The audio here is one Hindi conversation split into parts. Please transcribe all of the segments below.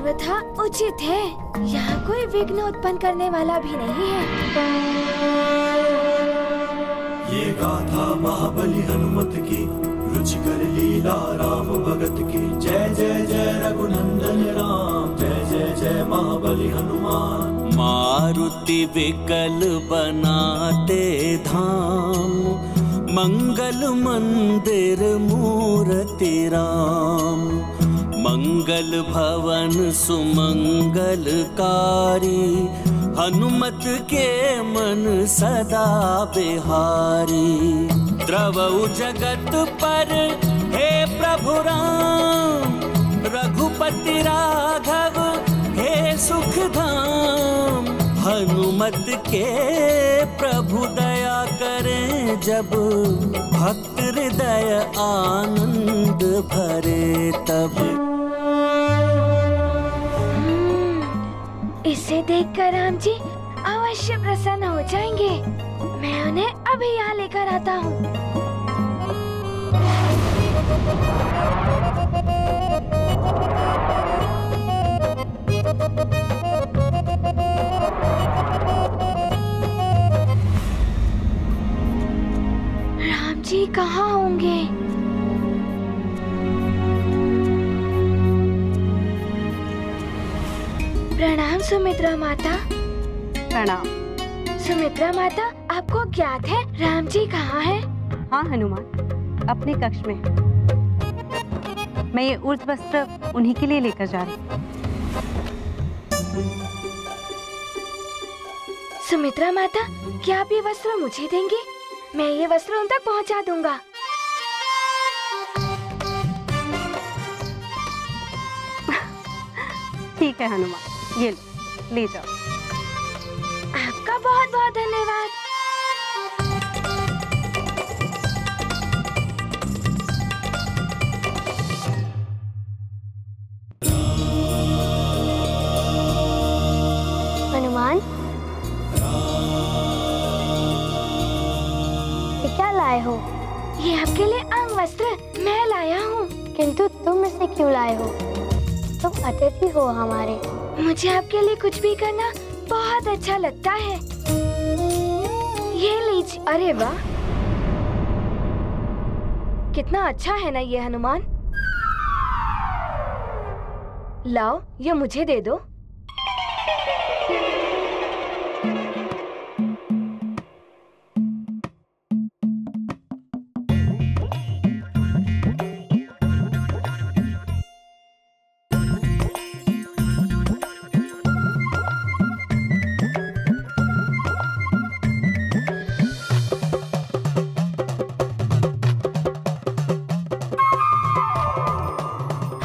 सर्वथा उचित है। यहाँ कोई विघ्न उत्पन्न करने वाला भी नहीं है। ये गाथा महाबली हनुमत की, रुचिकर लीला राम भगत की। जय जय जय रघुनंदन राम, जय जय जय महाबली हनुमान। मारुति विकल बनाते धाम, मंगल मंदिर मूर्ति राम। मंगल भवन सुमंगलकारी, हनुमत के मन सदा बिहारी। द्रवउ जगत पर हे प्रभु राम, रघुपति राघव हे सुख धाम। हनुमत के प्रभु दया करें, जब भक्त हृदय आनंद भरे तब। इसे देखकर राम जी अवश्य प्रसन्न हो जाएंगे। मैं उन्हें अभी यहाँ लेकर आता हूँ। राम जी कहाँ होंगे? प्रणाम सुमित्रा माता। प्रणाम। सुमित्रा माता, आपको ज्ञात है राम जी कहाँ हैं? हाँ हनुमान, अपने कक्ष में। मैं ये उर्ध वस्त्र उन्हीं के लिए लेकर जा रही हूँ। सुमित्रा माता, क्या आप ये वस्त्र मुझे देंगे? मैं ये वस्त्र उन तक पहुँचा दूंगा। ठीक है हनुमान, ये ले जाओ। आपका बहुत बहुत धन्यवाद। हनुमान, ये क्या लाए हो? ये आपके लिए अंग वस्त्र मैं लाया हूँ। किंतु तुम इसे क्यों लाए हो? तुम अतिथि हो हमारे। मुझे आपके लिए कुछ भी करना बहुत अच्छा लगता है। ये लीजिए। अरे वाह, कितना अच्छा है ना ये हनुमान। लाओ, ये मुझे दे दो।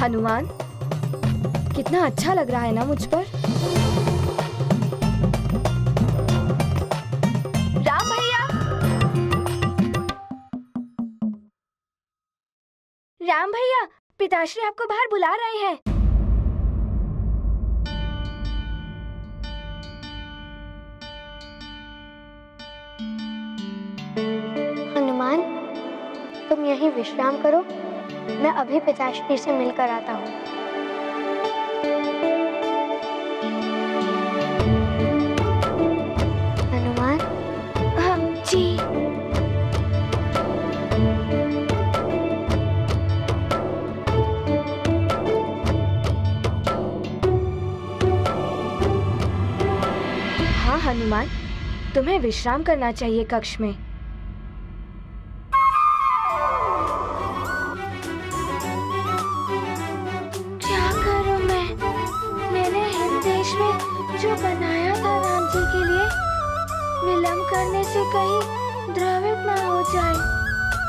हनुमान, कितना अच्छा लग रहा है ना मुझ पर। राम भैया, राम भैया, पिताश्री आपको बाहर बुला रहे हैं। हनुमान, तुम यहीं विश्राम करो, मैं अभी पिताश्री से मिलकर आता हूँ। हनुमान। हाँ जी। हाँ हनुमान, तुम्हें विश्राम करना चाहिए कक्ष में। जो बनाया था राम जी के लिए, विलंब करने से कहीं द्रवित ना हो जाए।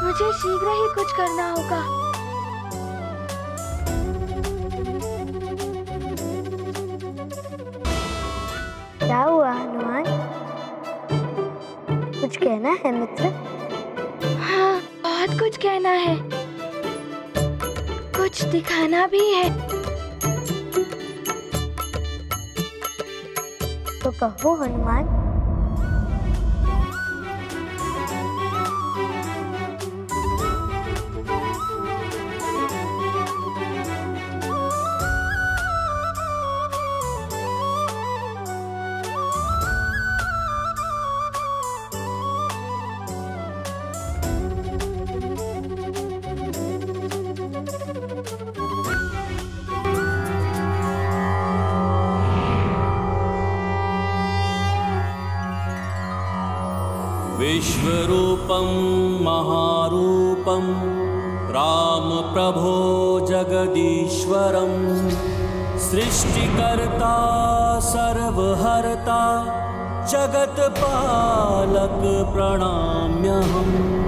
मुझे शीघ्र ही कुछ करना होगा। क्या हुआ हनुमान? कुछ कहना है मित्र? हाँ, बहुत कुछ कहना है, कुछ दिखाना भी है। तो कहो हनुमान। विश्वरूपं महारूपं राम प्रभो जगदीश्वरं सृष्टिकर्ता सर्वहर्ता जगत्पालक प्रणम्यहम्।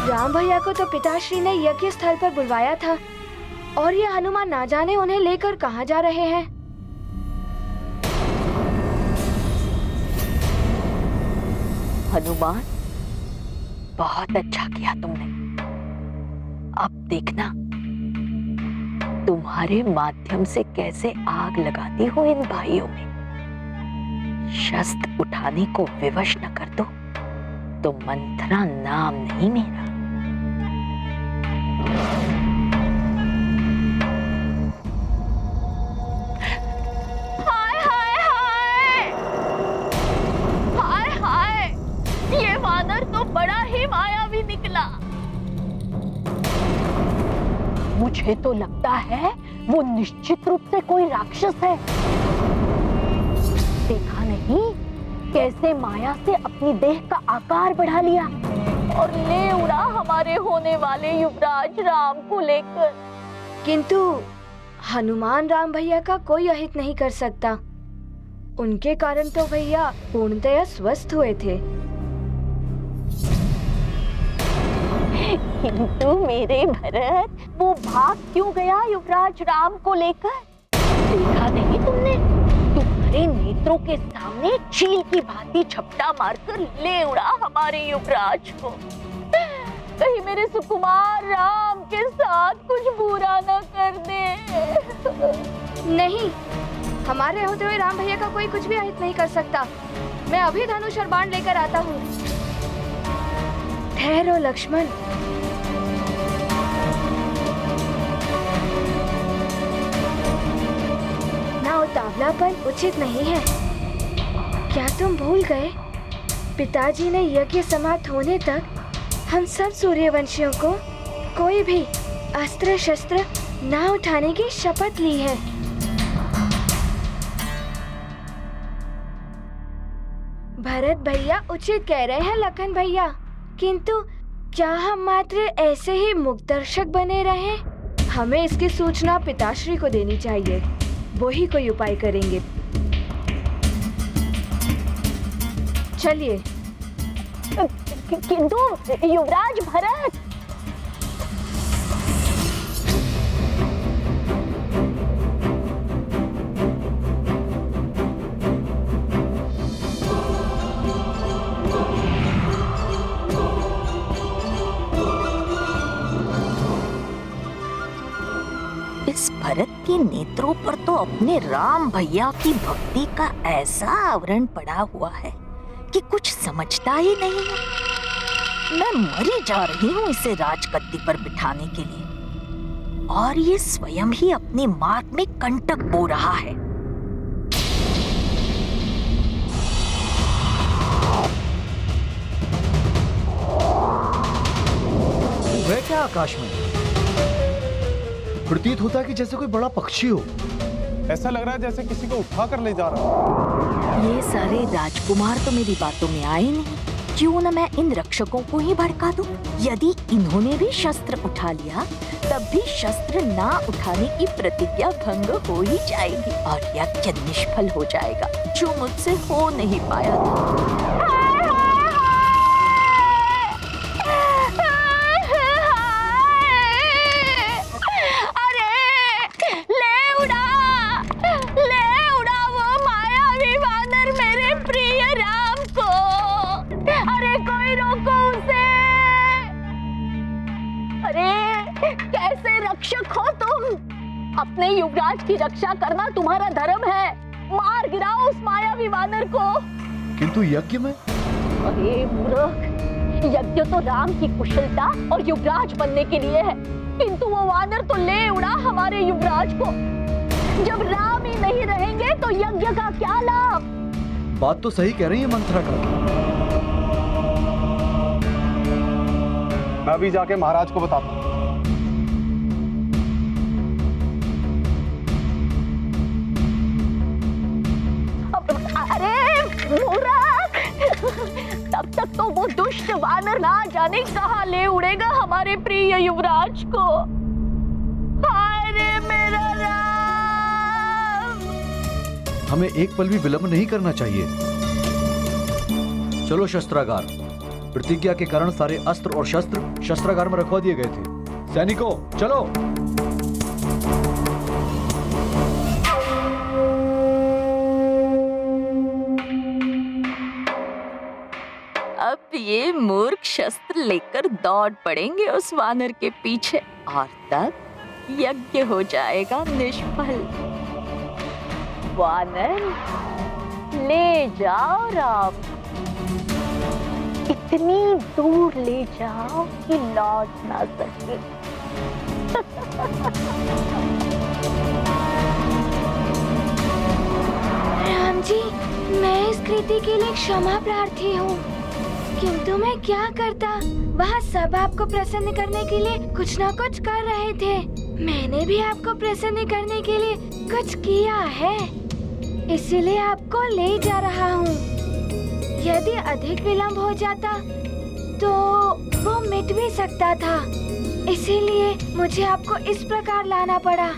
राम भैया को तो पिताश्री ने यज्ञ स्थल पर बुलवाया था और ये हनुमान ना जाने उन्हें लेकर कहाँ जा रहे हैं। हनुमान, बहुत अच्छा किया तुमने। अब देखना तुम्हारे माध्यम से कैसे आग लगाती हो इन भाइयों में। शस्त्र उठाने को विवश न कर दो तो मंथरा नाम नहीं मेरा। हाय हाय हाय हाय हाय, ये वानर तो बड़ा ही मायावी निकला। मुझे तो लगता है वो निश्चित रूप से कोई राक्षस है। देखा नहीं कैसे माया से अपनी देह का आकार बढ़ा लिया और ले उड़ा हमारे होने वाले युवराज राम को लेकर। किंतु हनुमान राम भैया का कोई अहित नहीं कर सकता। उनके कारण तो भैया पूर्णतया स्वस्थ हुए थे। किंतु मेरे भरत, वो भाग क्यों गया युवराज राम को लेकर? देखा नहीं तुमने? तुम्हारे नेत्रों के सामने चील की भांति झपटा मारकर ले उड़ा हमारे युवराज को। कहीं मेरे सुकुमार राम के साथ कुछ बुरा न कर दे। नहीं, हमारे होते हुए राम भैया का कोई कुछ भी अहित नहीं कर सकता। मैं अभी धनुष और बाण लेकर आता हूँ। ठहरो लक्ष्मण। ना उतावलापन उचित नहीं है। क्या तुम भूल गए? पिताजी ने यज्ञ समाप्त होने तक हम सब सूर्यवंशियों को कोई भी अस्त्र शस्त्र ना उठाने की शपथ ली है। भरत भैया उचित कह रहे हैं लखन भैया, किंतु क्या हम मात्र ऐसे ही मुक्तदर्शक बने रहें? हमें इसकी सूचना पिताश्री को देनी चाहिए। वो ही कोई उपाय करेंगे। चलिए। किंतु युवराज भरत, इस भरत के नेत्रों पर तो अपने राम भैया की भक्ति का ऐसा आवरण पड़ा हुआ है कि कुछ समझता ही नहीं है। मैं मरी जा रही हूँ इसे राजगद्दी पर बिठाने के लिए, और ये स्वयं ही अपने मार्ग में कंटक बो रहा है। वह क्या आकाश में? प्रतीत होता है कि जैसे कोई बड़ा पक्षी हो। ऐसा लग रहा है जैसे किसी को उठा कर ले जा रहा। ये सारे राजकुमार तो मेरी बातों में आए नहीं, क्यों न मैं इन रक्षकों को ही भड़का दूं? यदि इन्होंने भी शस्त्र उठा लिया, तब भी शस्त्र ना उठाने की प्रतिज्ञा भंग हो ही जाएगी और यज्ञ निष्फल हो जाएगा, जो मुझसे हो नहीं पाया था। अपने युवराज की रक्षा करना तुम्हारा धर्म है। मार गिराओ उस मायावी वानर को। किंतु यज्ञ में? अरे मूर्ख, यज्ञ तो राम की कुशलता और युवराज बनने के लिए है, किंतु वो वानर तो ले उड़ा हमारे युवराज को। जब राम ही नहीं रहेंगे तो यज्ञ का क्या लाभ? बात तो सही कह रही है मंत्रा का। मैं भी जाके महाराज को बताता हूँ। तब तक तो वो दुष्ट वानर ना जाने कहाँ ले उड़ेगा हमारे प्रिय युवराज को। हाय रे मेरा राम! हमें एक पल भी विलंब नहीं करना चाहिए। चलो शस्त्रागार। प्रतिज्ञा के कारण सारे अस्त्र और शस्त्र शस्त्रागार में रखवा दिए गए थे। सैनिकों, चलो। अब ये मूर्ख शस्त्र लेकर दौड़ पड़ेंगे उस वानर के पीछे और तब यज्ञ हो जाएगा निष्फल। वानर ले जाओ राम, इतनी दूर ले जाओ कि लौट ना सके। राम जी, मैं इस कृति के लिए क्षमा प्रार्थी हूँ, किंतु मैं क्या करता? वहाँ सब आपको प्रसन्न करने के लिए कुछ न कुछ कर रहे थे। मैंने भी आपको प्रसन्न करने के लिए कुछ किया है, इसीलिए आपको ले जा रहा हूँ। यदि अधिक विलंब हो जाता तो वो मिट भी सकता था, इसीलिए मुझे आपको इस प्रकार लाना पड़ा।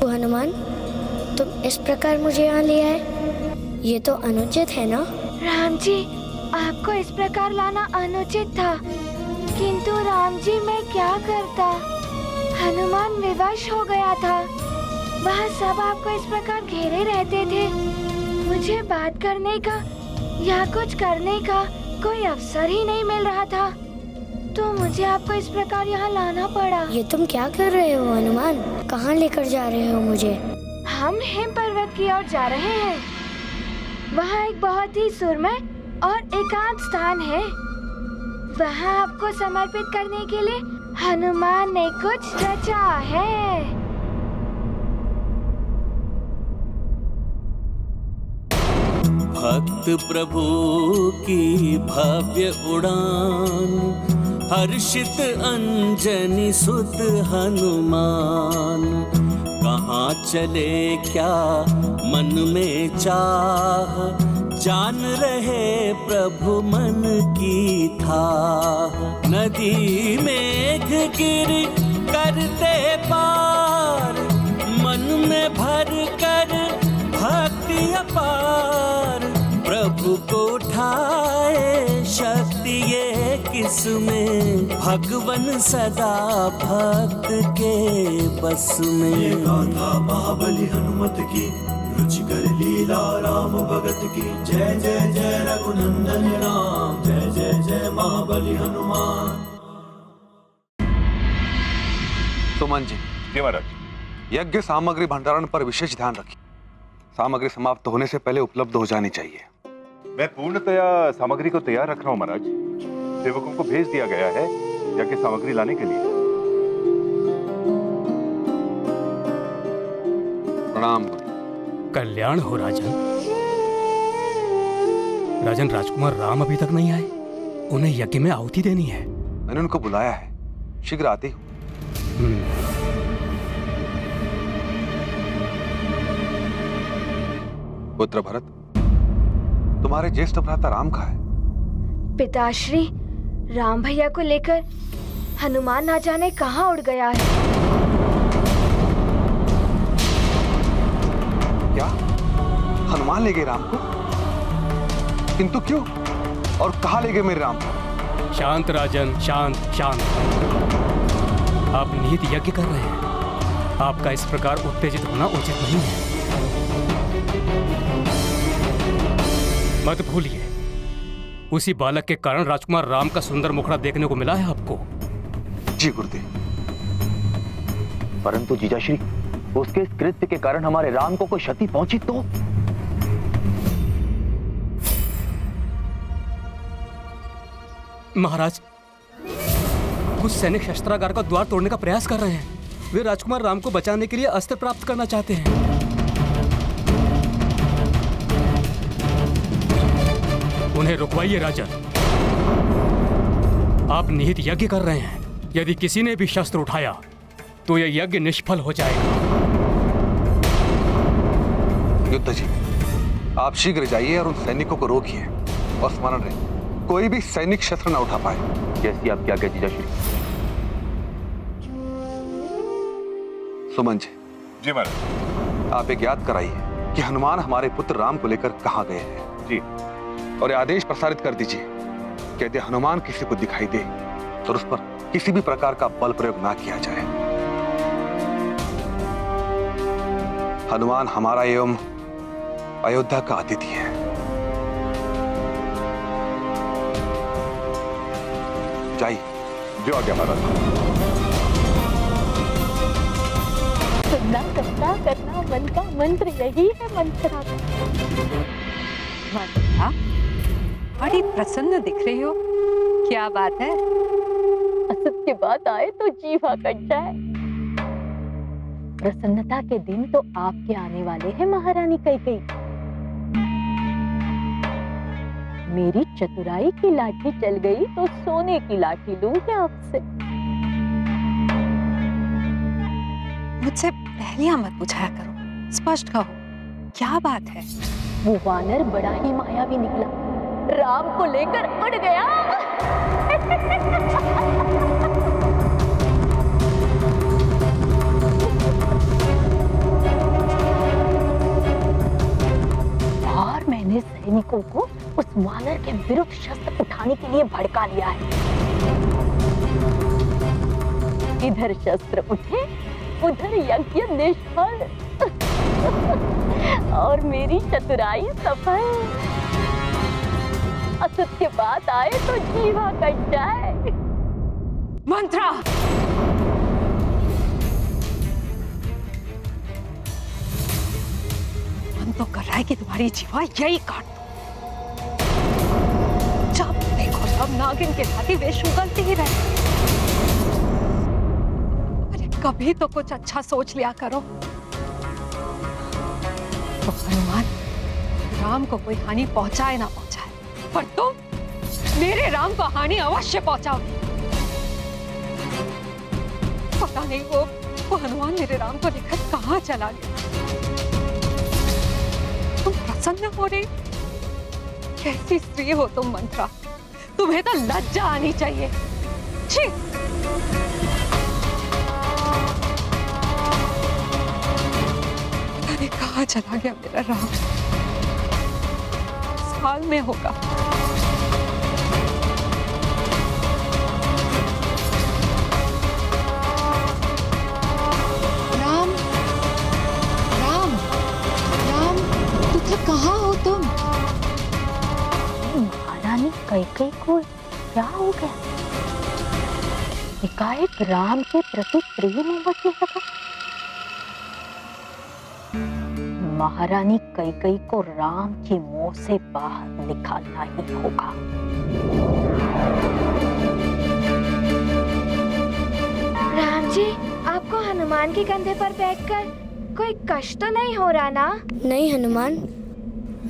हनुमान, तुम इस प्रकार मुझे यहाँ ले आए, ये तो अनुचित है ना? राम जी, आपको इस प्रकार लाना अनुचित था, किंतु राम जी मैं क्या करता? हनुमान विवश हो गया था। वह सब आपको इस प्रकार घेरे रहते थे। मुझे बात करने का या कुछ करने का कोई अवसर ही नहीं मिल रहा था, तो मुझे आपको इस प्रकार यहाँ लाना पड़ा। ये तुम क्या कर रहे हो हनुमान? कहाँ लेकर जा रहे हो मुझे? हम हिम पर्वत की ओर जा रहे हैं। वहाँ एक बहुत ही सुरमय और एकांत स्थान है। वहाँ आपको समर्पित करने के लिए हनुमान ने कुछ रचा है। भक्त प्रभु की भव्य उड़ान, हर्षित अंजनी सुत हनुमान। कहाँ चले क्या मन में चाह, जान रहे प्रभु मन की थाह। नदी मेघ गिरी करते पार, मन में भर कर भक्ति अपार। प्रभु को उठाए शक्ति ये किसमें, भगवन सदा भक्त के बस में। ये गाथा महाबली हनुमत की, रुचिकर लीला राम भगत की। जय जय जय रघुनंदन राम, जय जय जय महाबली हनुमान। सुमन जी। जी महाराज। यज्ञ सामग्री भंडारण पर विशेष ध्यान रखिए। सामग्री समाप्त होने से पहले उपलब्ध हो जानी चाहिए। मैं पूर्णतया सामग्री को तैयार रख रहा हूँ महाराज। सेवकों को भेज दिया गया है यज्ञ सामग्री लाने के लिए। प्रणाम। कल्याण हो राजन। राजन, राजकुमार राम अभी तक नहीं आए, उन्हें यज्ञ में आहुति देनी है। मैंने उनको बुलाया है, शीघ्र आती हूँ। पुत्र भरत, तुम्हारे ज्येष्ठ भ्राता राम कहाँ है? पिताश्री, राम भैया को लेकर हनुमान ना जाने कहाँ उड़ गया है। क्या हनुमान ले गए राम को? किंतु क्यों और कहाँ ले गए मेरे राम को? शांत राजन, शांत शांत। आप निहित यज्ञ कर रहे हैं। आपका इस प्रकार उत्तेजित होना उचित नहीं है। मत भूलिए, उसी बालक के कारण राजकुमार राम का सुंदर मुखड़ा देखने को मिला है आपको। जी गुरुदेव। परंतु जीजाश्री, उसके इस कृत्य के कारण हमारे राम को कोई क्षति पहुंची तो? महाराज, कुछ सैनिक शस्त्रागार का द्वार तोड़ने का प्रयास कर रहे हैं। वे राजकुमार राम को बचाने के लिए अस्त्र प्राप्त करना चाहते हैं। उन्हें रुकवाइए राजन। आप निहित यज्ञ कर रहे हैं। यदि किसी ने भी शस्त्र उठाया तो यह यज्ञ निष्फल हो जाएगा। युद्ध जी, आप शीघ्र जाइए और उन सैनिकों को रोकिए और स्मरण रहे, कोई भी सैनिक शस्त्र न उठा पाए। जैसी आप क्या कहते जीजाश्री। सुमन जी। जी महाराज। आप एक याद कराइए कि हनुमान हमारे पुत्र राम को लेकर कहाँ गए हैं। जी। और आदेश प्रसारित कर दीजिए कि यदि हनुमान किसी को दिखाई दे तो उस पर किसी भी प्रकार का बल प्रयोग ना किया जाए। हनुमान हमारा एवं अयोध्या का अतिथि है। जाइए। जो आ गया महाराज। सुनना करना करना मन का मंत्र यही है मंत्रा। मंत्रा, बड़ी प्रसन्न दिख रही हो, क्या बात है? असत्य बात आए तो जीवा कट जाए। प्रसन्नता के दिन तो आपके आने वाले हैं महारानी कैकेयी। मेरी चतुराई की लाठी चल गई तो सोने की लाठी लूंगी आपसे। मुझसे पहलियां मत पूछाया करो, स्पष्ट कहो, क्या बात है? वो वानर बड़ा ही मायावी निकला, राम को लेकर उड़ गया। और मैंने सैनिकों को उस वानर के विरुद्ध शस्त्र उठाने के लिए भड़का लिया है। इधर शस्त्र उठे, उधर यज्ञ निष्फल और मेरी चतुराई सफल। असत्य बात आए तो जीवा कट जाए। मंत्रा, मन तो कर रहा है कि तुम्हारी जीवा यही काट दो। जब देखो सब नागिन के भांति वेश उगलती ही रहे। अरे कभी तो कुछ अच्छा सोच लिया करो। तो हनुमान राम को कोई हानि पहुंचाए ना पहुंचाए, पर तुम मेरे राम को हानि अवश्य पहुंचाओगे। पता नहीं वो हनुमान मेरे राम को लेकर कहां चला गया। तुम प्रसन्न हो रही? कैसी स्त्री हो तुम मंत्रा, तुम्हें तो लज्जा आनी चाहिए। छी! पता नहीं कहां चला गया मेरा राम। साल में होगा। राम, राम, राम, कहाँ हो तुम? महारानी कैकेयी को क्या हो गया? एकाएक राम के प्रति प्रेम उमड़ने लगा। महारानी कैकेयी को राम की मोह से बाहर निकालना ही होगा। राम जी, आपको हनुमान के कंधे पर बैठकर कोई कष्ट तो नहीं हो रहा ना? नहीं हनुमान,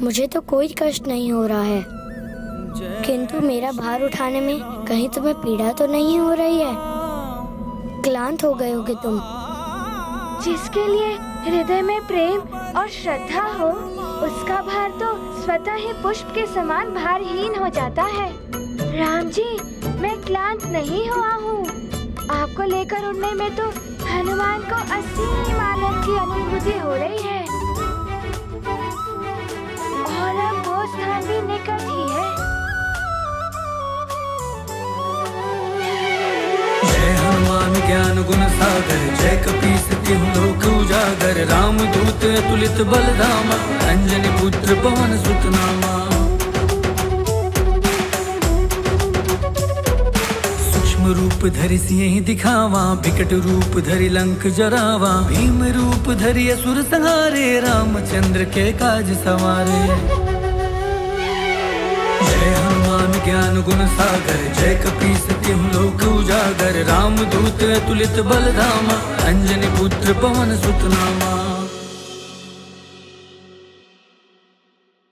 मुझे तो कोई कष्ट नहीं हो रहा है, किंतु मेरा भार उठाने में कहीं तुम्हें पीड़ा तो नहीं हो रही है? क्लांत हो गए होगे तुम। जिसके लिए हृदय में प्रेम और श्रद्धा हो, उसका भार तो स्वतः ही पुष्प के समान भारहीन हो जाता है। राम जी, मैं क्लांत नहीं हुआ हूँ। आपको लेकर उड़ने में तो हनुमान को असीम आनंद की अनुभूति हो रही है, और अब वो स्थान भी निकट ही है। जय हनुमान ज्ञान गुण सागर, जय कपीस तिहु लोक उजागर। राम दूत अतुलित बल धामा, अंजनी पुत्र पवन सुत नामा। सूक्ष्म रूप धरि सिंह दिखावा, विकट रूप धरि लंक जरावा। भीम रूप धरि असुर संहारे, रामचंद्र के काज सवारे। जय हनुमान ज्ञान गुण सागर, जय कपीस तिहु लोक उजागर। राम दूत अतुलित बल धामा, अंजनी पुत्र पवन सुत नामा।